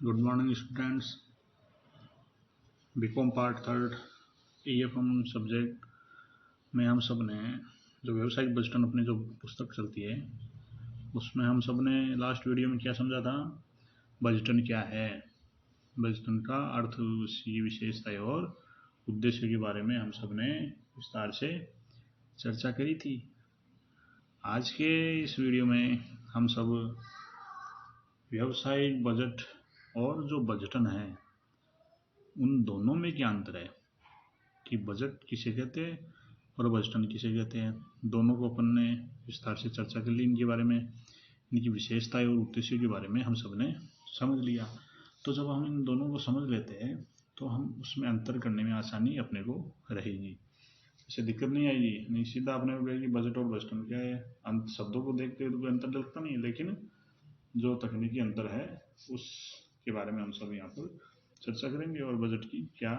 Good morning students. BCom part third EFM subject में हम सब ने जो व्यावसायिक बजटन अपनी जो पुस्तक चलती है उसमें हम सब ने लास्ट वीडियो में क्या समझा था। बजटन क्या है, बजटन का अर्थ, उसकी विशेषताएं और उद्देश्य के बारे में हम सब ने विस्तार से चर्चा करी थी। आज के इस वीडियो में हम सब व्यावसायिक बजट और जो बजटन है उन दोनों में क्या अंतर है कि बजट किसे कहते हैं और बजटन किसे कहते हैं। दोनों को अपन ने विस्तार से चर्चा कर ली, इनके बारे में, इनकी विशेषताएं और उद्देश्य के बारे में हम सब ने समझ लिया। तो जब हम इन दोनों को समझ लेते हैं तो हम उसमें अंतर करने में आसानी अपने को रहेगी, इससे दिक्कत नहीं आएगी। नहीं सीधा अपने को कहेगी बजट और बजटन क्या है, शब्दों को देखते हुए तो कोई अंतर लगता नहीं है, लेकिन जो तकनीकी अंतर है उसके बारे में हम सब यहाँ पर चर्चा करेंगे और बजट की क्या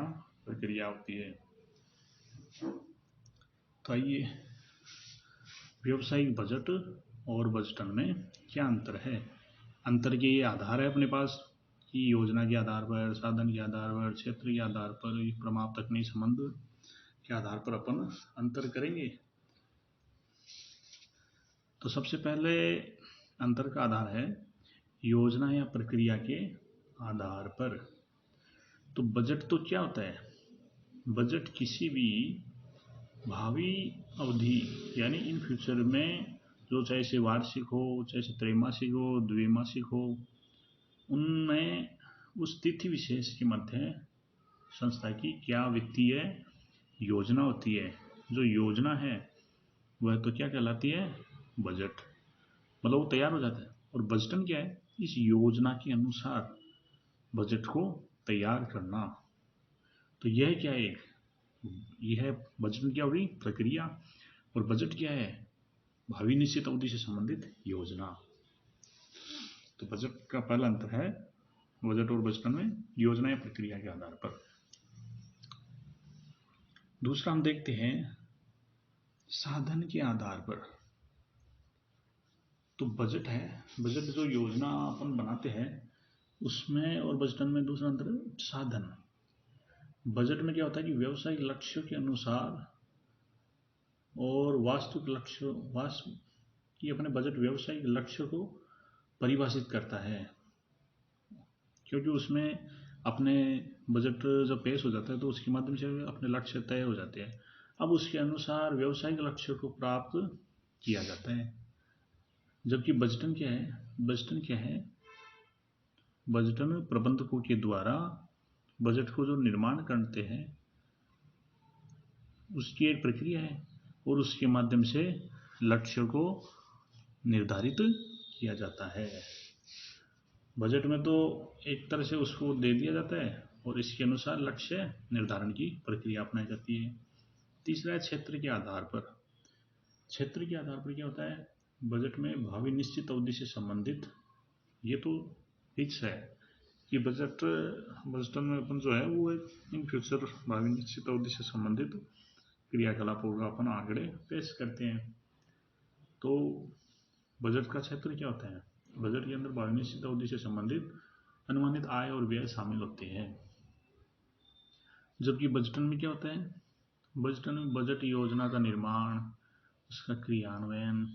प्रक्रिया होती है। तो आइए, व्यावसायिक बजट और बजटन में क्या अंतर है। अंतर के ये आधार है अपने पास कि योजना के आधार पर, साधन के आधार पर, क्षेत्र के आधार पर, प्रमाप तकनीक संबंध के आधार पर अपन अंतर करेंगे। तो सबसे पहले अंतर का आधार है योजना या प्रक्रिया के आधार पर। तो बजट तो क्या होता है, बजट किसी भी भावी अवधि यानी इन फ्यूचर में, जो चाहे से वार्षिक हो, चाहे से त्रैमासिक हो, द्विमासिक हो, उनमें उस तिथि विशेष के मध्य संस्था की क्या वित्तीय योजना होती है। जो योजना है वह तो क्या कहलाती है, बजट, मतलब वो तैयार हो जाता है। और बजटन क्या है, इस योजना के अनुसार बजट को तैयार करना। तो यह क्या है, यह बजट क्या होगी, प्रक्रिया, और बजट क्या है, भावी निश्चित अवधि से संबंधित योजना। तो बजट का पहला अंतर है बजट और बजटन में योजना या प्रक्रिया के आधार पर। दूसरा हम देखते हैं साधन के आधार पर। तो बजट है, बजट जो योजना अपन बनाते हैं उसमें, और बजटन में दूसरा अंतर है साधन। बजट में क्या होता है कि व्यवसायिक लक्ष्यों के अनुसार और वास्तविक लक्ष्य, कि अपने बजट व्यवसायिक लक्ष्य को परिभाषित करता है, क्योंकि उसमें अपने बजट जब पेश हो जाता है तो उसके माध्यम से अपने लक्ष्य तय हो जाते हैं। अब उसके अनुसार व्यवसायिक लक्ष्य को प्राप्त किया जाता है। जबकि बजटन क्या है, बजटन क्या है, बजटन प्रबंधकों के द्वारा बजट को जो निर्माण करते हैं उसकी एक प्रक्रिया है और उसके माध्यम से लक्ष्य को निर्धारित किया जाता है। बजट में तो एक तरह से उसको दे दिया जाता है और इसके अनुसार लक्ष्य निर्धारण की प्रक्रिया अपनाई जाती है। तीसरा है क्षेत्र के आधार पर। क्षेत्र के आधार पर क्या होता है, बजट में भावी निश्चित अवधि से संबंधित, ये तो फिक्स है कि बजटन में अपन जो है वो एक इन फ्यूचर भावी निश्चित अवधि से संबंधित क्रियाकलापों का अपन आंकड़े पेश करते हैं। तो बजट का क्षेत्र क्या होता है, बजट के अंदर भावी निश्चित अवधि से संबंधित अनुमानित आय और व्यय शामिल होते हैं। जबकि बजटन में क्या होता है, बजटन में बजट योजना का निर्माण, उसका क्रियान्वयन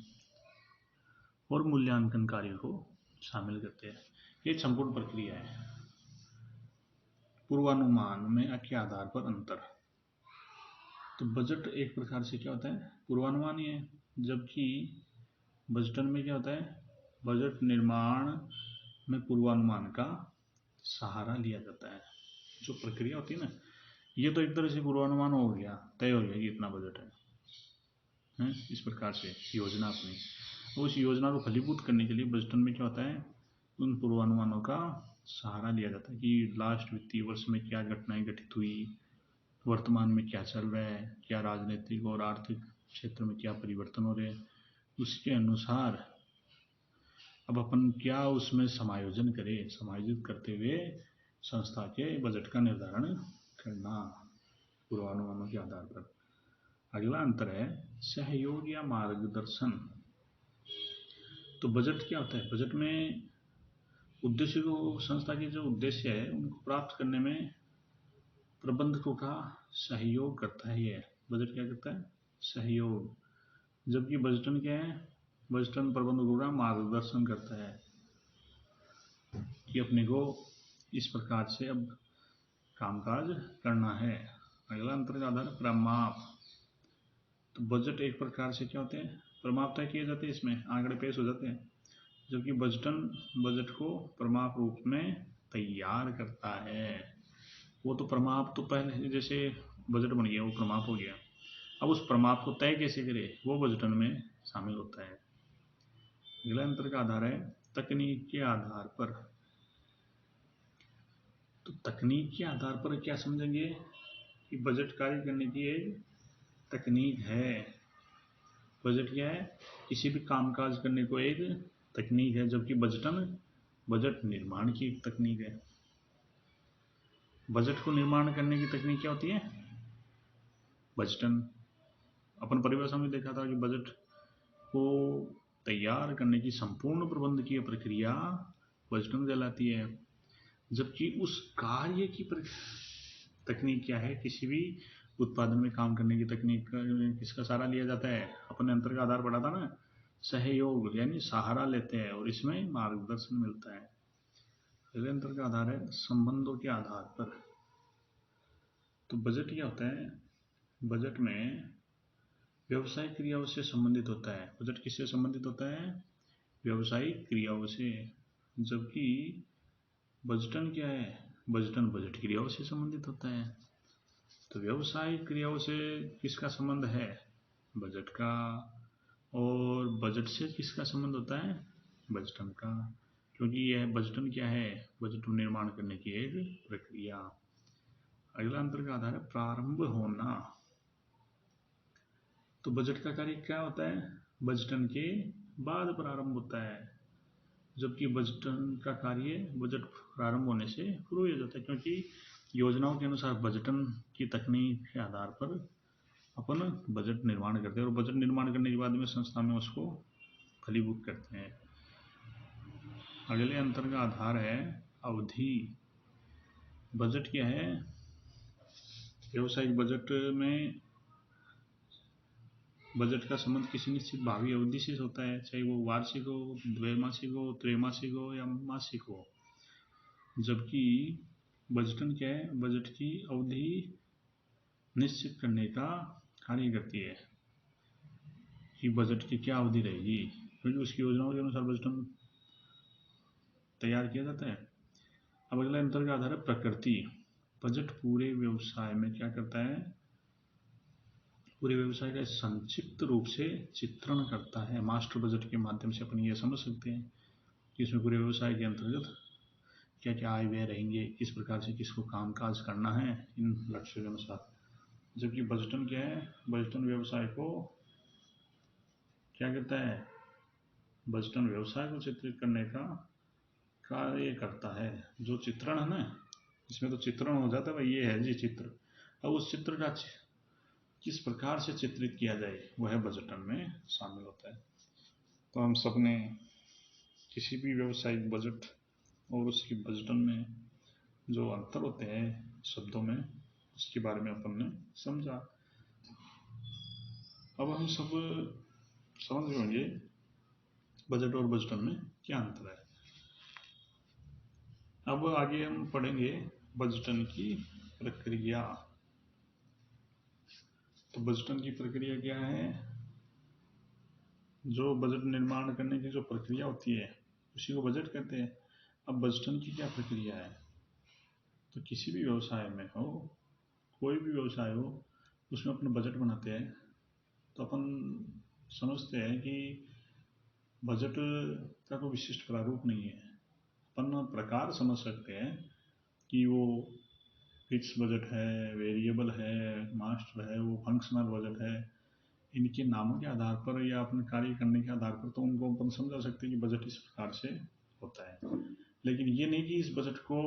और मूल्यांकन कार्य को शामिल करते हैं। ये संपूर्ण प्रक्रिया है। पूर्वानुमान में के आधार पर अंतर। तो बजट एक प्रकार से क्या होता है, पूर्वानुमान ही है, जबकि बजटन में क्या होता है, बजट निर्माण में पूर्वानुमान का सहारा लिया जाता है। जो प्रक्रिया होती है ना, ये तो एक तरह से पूर्वानुमान हो गया, तय हो गया कि इतना बजट है, इस प्रकार से योजना अपनी, उस योजना को फलीभूत करने के लिए बजटन में क्या होता है, उन पूर्वानुमानों का सहारा लिया जाता है कि लास्ट वित्तीय वर्ष में क्या घटनाएं घटित हुई, वर्तमान में क्या चल रहा है, क्या राजनीतिक और आर्थिक क्षेत्र में क्या परिवर्तन हो रहे हैं, उसके अनुसार अब अपन क्या उसमें समायोजन करें, समायोजित करते हुए संस्था के बजट का निर्धारण करना पूर्वानुमानों के आधार पर। अगला अंतर है सहयोग या मार्गदर्शन। तो बजट क्या होता है, बजट में उद्देश्य को, संस्था के जो उद्देश्य है उनको प्राप्त करने में प्रबंधकों का सहयोग करता है। ये बजट क्या करता है? सहयोग। जबकि बजटन क्या है? बजटन प्रबंधकों का मार्गदर्शन करता है कि अपने को इस प्रकार से अब कामकाज करना है। अगला अंतर का आधार प्रमाप। तो बजट एक प्रकार से क्या होते हैं? प्रमाप तय किए जाते हैं, इसमें आंकड़े पेश हो जाते हैं। जबकि बजटन बजट को प्रमाप रूप में तैयार करता है। वो तो प्रमाप तो पहले जैसे बजट बन गया वो प्रमाप हो गया, अब उस प्रमाप को तय कैसे करे वो बजटन में शामिल होता है। अगला अंतर का आधार है तकनीक के आधार पर। तो तकनीक के आधार पर क्या समझेंगे कि बजट कार्य करने की एक तकनीक है। बजट क्या है? किसी भी कामकाज करने को एक तकनीक है, जबकि बजटन बजट निर्माण की एक तकनीक है। बजट को निर्माण करने की तकनीक क्या होती है? बजटन। अपन परिभाषा में देखा था कि बजट को तैयार करने की संपूर्ण प्रबंधकीय प्रक्रिया बजटन कहलाती है। जबकि उस कार्य की तकनीक क्या है? किसी भी उत्पादन में काम करने की तकनीक का किसका सहारा लिया जाता है? अपने अंतर का आधार पढ़ा था ना, सहयोग, यानी सहारा लेते हैं और इसमें मार्गदर्शन मिलता है। अगले अंतर का आधार है संबंधों के आधार पर। तो बजट क्या होता है? बजट में व्यवसायिक क्रियाओं से संबंधित होता है। बजट किससे संबंधित होता है? व्यवसायिक क्रियाओं से। जबकि बजटन क्या है? बजटन बजट क्रियाओं से संबंधित होता है। तो व्यवसायिक क्रियाओं से किसका संबंध है? बजट का। और बजट से किसका संबंध होता है? बजटन का। क्योंकि यह बजटन क्या है? बजट निर्माण करने की एक प्रक्रिया। अगला अंतर का आधार है प्रारंभ होना। तो बजट का कार्य क्या होता है? बजटन के बाद प्रारंभ होता है। जबकि बजटन का कार्य बजट प्रारंभ होने से शुरू हो जाता है, क्योंकि योजनाओं के अनुसार बजटन की तकनीक के आधार पर अपन बजट निर्माण करते हैं और बजट निर्माण करने के बाद में संस्था में उसको फलीभूत करते हैं। अगले अंतर का आधार है अवधि। बजट क्या है? व्यावसायिक बजट में बजट का संबंध किसी निश्चित भावी अवधि से होता है, चाहे वो वार्षिक हो, द्वैमासिक हो, त्रैमासिक हो या मासिक हो। जबकि बजटन क्या है? बजट की अवधि निश्चित करने का कार्य करती है कि बजट की क्या अवधि रहेगी, क्योंकि उसकी योजनाओं के अनुसार बजटन तैयार किया जाता है। अब अगला अंतर का आधार है प्रकृति। बजट पूरे व्यवसाय में क्या करता है? पूरे व्यवसाय का संक्षिप्त रूप से चित्रण करता है। मास्टर बजट के माध्यम से अपन ये समझ सकते हैं कि इसमें पूरे व्यवसाय के अंतर्गत क्या क्या आय व्यय रहेंगे, किस प्रकार से किसको कामकाज करना है इन लक्ष्य के अनुसार। जबकि बजटन क्या है? बजटन व्यवसाय को क्या करता है? बजटन व्यवसाय को चित्रित करने का कार्य करता है। जो चित्रण है ना, इसमें तो चित्रण हो जाता है भाई, ये है जी चित्र। अब उस चित्र का किस प्रकार से चित्रित किया जाए वह बजटन में शामिल होता है। तो हम सब ने किसी भी व्यवसायिक बजट और उसकी बजटन में जो अंतर होते हैं शब्दों में, उसके बारे में अपन ने समझा। अब हम सब समझ गए होंगे बजट और बजटन में क्या अंतर है। अब आगे हम पढ़ेंगे बजटन की प्रक्रिया। तो बजटन की प्रक्रिया क्या है? जो बजट निर्माण करने की जो प्रक्रिया होती है उसी को बजट कहते हैं। अब बजटन की क्या प्रक्रिया है? तो किसी भी व्यवसाय में हो, कोई भी व्यवसाय हो, उसमें अपन बजट बनाते हैं। तो अपन समझते हैं कि बजट का कोई विशिष्ट प्रारूप नहीं है। अपन प्रकार समझ सकते हैं कि वो फिक्स बजट है, वेरिएबल है, मास्टर है, वो फंक्शनल बजट है। इनके नामों के आधार पर या अपने कार्य करने के आधार पर तो उनको अपन समझा सकते हैं कि बजट इस प्रकार से होता है। लेकिन ये नहीं कि इस बजट को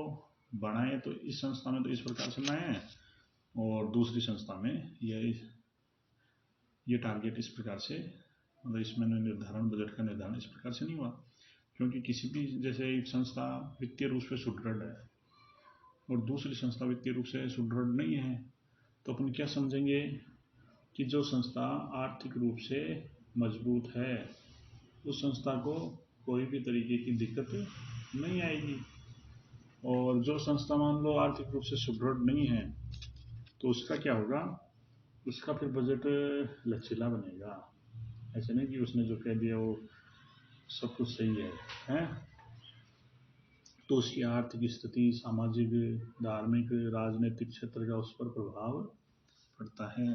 बनाए तो इस संस्था में तो इस प्रकार से बनाए और दूसरी संस्था में ये टारगेट इस प्रकार से, मतलब इसमें निर्धारण बजट का निर्धारण इस प्रकार से नहीं हुआ। क्योंकि किसी भी जैसे एक संस्था वित्तीय रूप से सुदृढ़ है और दूसरी संस्था वित्तीय रूप से सुदृढ़ नहीं है, तो अपन क्या समझेंगे कि जो संस्था आर्थिक रूप से मजबूत है उस संस्था को कोई भी तरीके की दिक्कत नहीं आएगी। और जो संस्था मान लो आर्थिक रूप से सुदृढ़ नहीं है तो उसका क्या होगा, उसका फिर बजट लचीला बनेगा। ऐसे नहीं कि उसने जो कह दिया वो सब कुछ सही है, हैं? तो उसकी आर्थिक स्थिति, सामाजिक, धार्मिक, राजनीतिक क्षेत्र का उस पर प्रभाव पड़ता है।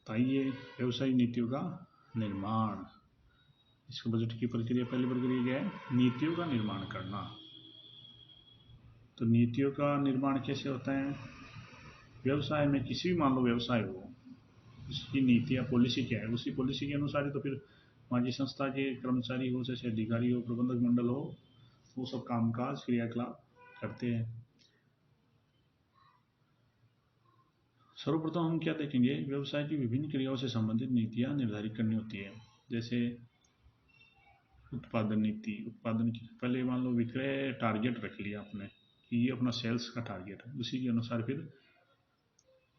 ताइए व्यवसायिक नीतियों का निर्माण, इसको बजट की प्रक्रिया, पहली प्रक्रिया क्या है, नीतियों का निर्माण करना। तो नीतियों का निर्माण कैसे होता है? व्यवसाय में, किसी भी मान लो व्यवसाय हो, उसकी नीति या पॉलिसी क्या है, उसी पॉलिसी के अनुसार ही तो फिर वहाँ की संस्था के कर्मचारी हो, जैसे अधिकारी हो, प्रबंधक मंडल हो, वो सब कामकाज क्रियाकलाप करते हैं। सर्वप्रथम हम क्या देखेंगे, व्यवसाय की विभिन्न क्रियाओं से संबंधित नीतियाँ निर्धारित करनी होती है। जैसे उत्पादन नीति, उत्पादन की पहले मान लो विक्रय टारगेट रख लिया आपने कि ये अपना सेल्स का टारगेट है, उसी के अनुसार फिर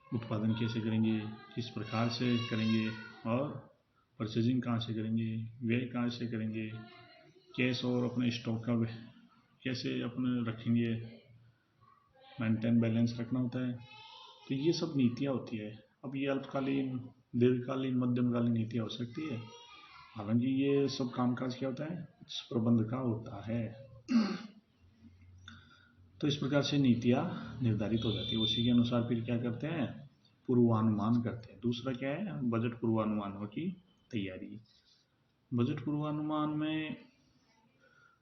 उत्पादन कैसे करेंगे, किस प्रकार से करेंगे, और परचेजिंग कहाँ से करेंगे, व्यय कहाँ से करेंगे, कैश और अपने स्टॉक का कैसे अपने रखेंगे, मेंटेन बैलेंस रखना होता है। तो ये सब नीतियाँ होती है। अब ये अल्पकालीन, दीर्घकालीन, मध्यमकालीन नीतियाँ हो सकती है। हालांकि ये सब कामकाज क्या होता है, प्रबंध का होता है। तो इस प्रकार से नीतियाँ निर्धारित हो जाती है, उसी के अनुसार फिर क्या करते हैं, पूर्वानुमान करते हैं। दूसरा क्या है, बजट पूर्वानुमानों की तैयारी। बजट पूर्वानुमान में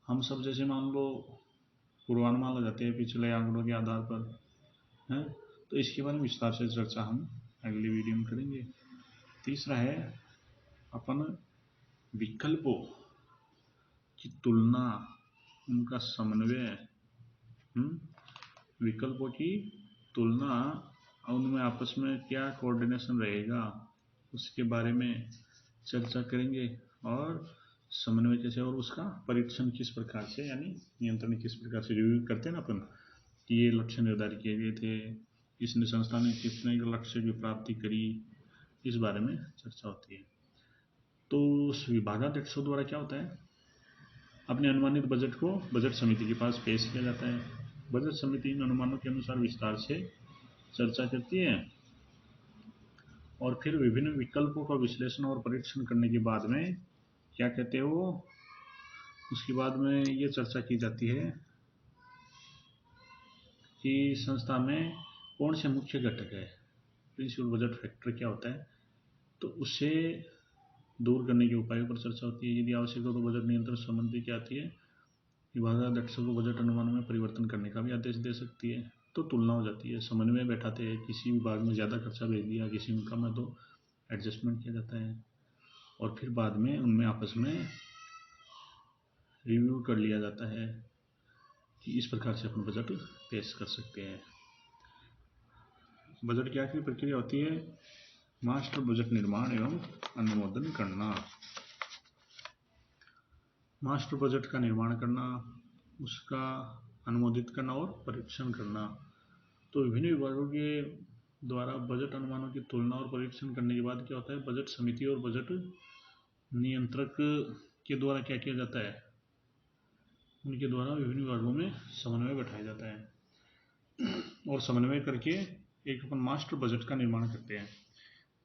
हम सब जैसे मान लो पूर्वानुमान लगाते हैं पिछले आंकड़ों के आधार पर, हैं? तो इसके बारे में विस्तार से चर्चा हम अगली वीडियो में करेंगे। तीसरा है अपन विकल्पों की तुलना, उनका समन्वय, विकल्पों की तुलना, उनमें आपस में क्या कोऑर्डिनेशन रहेगा उसके बारे में चर्चा करेंगे, और समन्वय कैसे, और उसका परीक्षण किस प्रकार से, यानी नियंत्रण किस प्रकार से, रिव्यू करते हैं ना अपन कि ये लक्ष्य निर्धारित किए गए थे, किसने, संस्था ने कितने लक्ष्य की प्राप्ति करी, इस बारे में चर्चा होती है। तो उस विभागाध्यक्षों द्वारा क्या होता है, अपने अनुमानित बजट को बजट समिति के पास पेश किया जाता है। बजट समिति इन अनुमानों के अनुसार विस्तार से चर्चा करती है और फिर विभिन्न विकल्पों का विश्लेषण और परीक्षण करने के बाद में क्या कहते हैं वो, उसके बाद में ये चर्चा की जाती है कि संस्था में कौन से मुख्य घटक है, प्रिंसिपल बजट फैक्टर क्या होता है, तो उससे दूर करने के उपायों पर चर्चा होती है। यदि आवश्यक हो तो बजट नियंत्रण संबंधी क्या आती है, विभागाध्यक्ष को बजट अनुमान में परिवर्तन करने का भी आदेश दे सकती है। तो तुलना हो जाती है, समन्वय बैठाते हैं, किसी विभाग में ज़्यादा खर्चा भेज दिया, किसी में कम है तो एडजस्टमेंट किया जाता है, और फिर बाद में उनमें आपस में रिव्यू कर लिया जाता है कि इस प्रकार से अपन बजट पेश कर सकते हैं। बजट की आखिरी प्रक्रिया होती है मास्टर बजट निर्माण एवं अनुमोदन करना। मास्टर बजट का निर्माण करना, उसका अनुमोदित करना और परीक्षण करना। तो विभिन्न विभागों के द्वारा बजट अनुमानों की तुलना और परीक्षण करने के बाद क्या होता है, बजट समिति और बजट नियंत्रक के द्वारा क्या किया जाता है, उनके द्वारा विभिन्न विभागों में समन्वय बैठाया जाता है और समन्वय करके एक अपन मास्टर बजट का निर्माण करते हैं।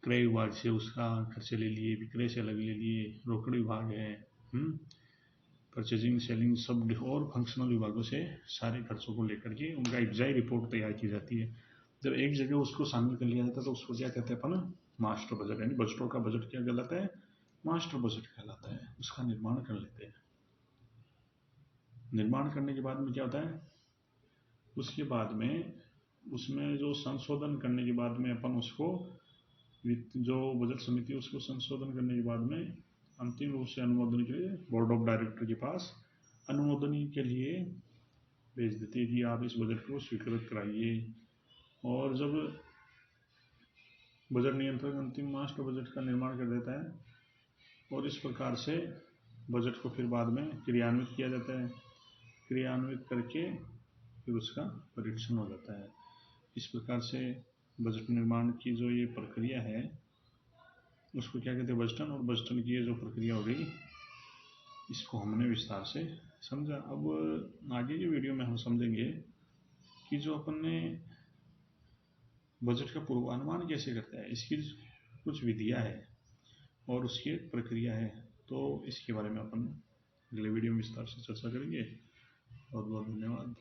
क्रय विभाग से उसका खर्चे ले लिए, विक्रय से अलग ले लिए, रोकड़ विभाग है, परचेजिंग, सेलिंग, सब और फंक्शनल विभागों से सारे खर्चों को लेकर के उनका एग्जाई रिपोर्ट तैयार की जाती है। जब एक जगह उसको शामिल कर लिया जाता है तो उसको क्या कहते हैं अपन, मास्टर बजट, यानी बजटों का बजट क्या कहलाता है, मास्टर बजट कहलाता है। उसका निर्माण कर लेते हैं। निर्माण करने के बाद में क्या होता है, उसके बाद में उसमें जो संशोधन करने के बाद में अपन उसको, जो बजट समिति उसको संशोधन करने के बाद में अंतिम रूप से अनुमोदन के लिए बोर्ड ऑफ डायरेक्टर के पास अनुमोदन के लिए भेज देती है कि आप इस बजट को स्वीकृत कराइए। और जब बजट नियंत्रक अंतिम मास्टर बजट का निर्माण कर देता है और इस प्रकार से बजट को फिर बाद में क्रियान्वित किया जाता है, क्रियान्वित करके फिर उसका परीक्षण हो जाता है। इस प्रकार से बजट निर्माण की जो ये प्रक्रिया है उसको क्या कहते हैं, बजटन। और बजटन की ये जो प्रक्रिया हो गई इसको हमने विस्तार से समझा। अब आगे की वीडियो में हम समझेंगे कि जो अपन ने बजट का पूर्वानुमान कैसे करता है, इसकी कुछ विधियां है और उसकी प्रक्रिया है। तो इसके बारे में अपन अगले वीडियो में विस्तार से चर्चा करेंगे। बहुत बहुत धन्यवाद।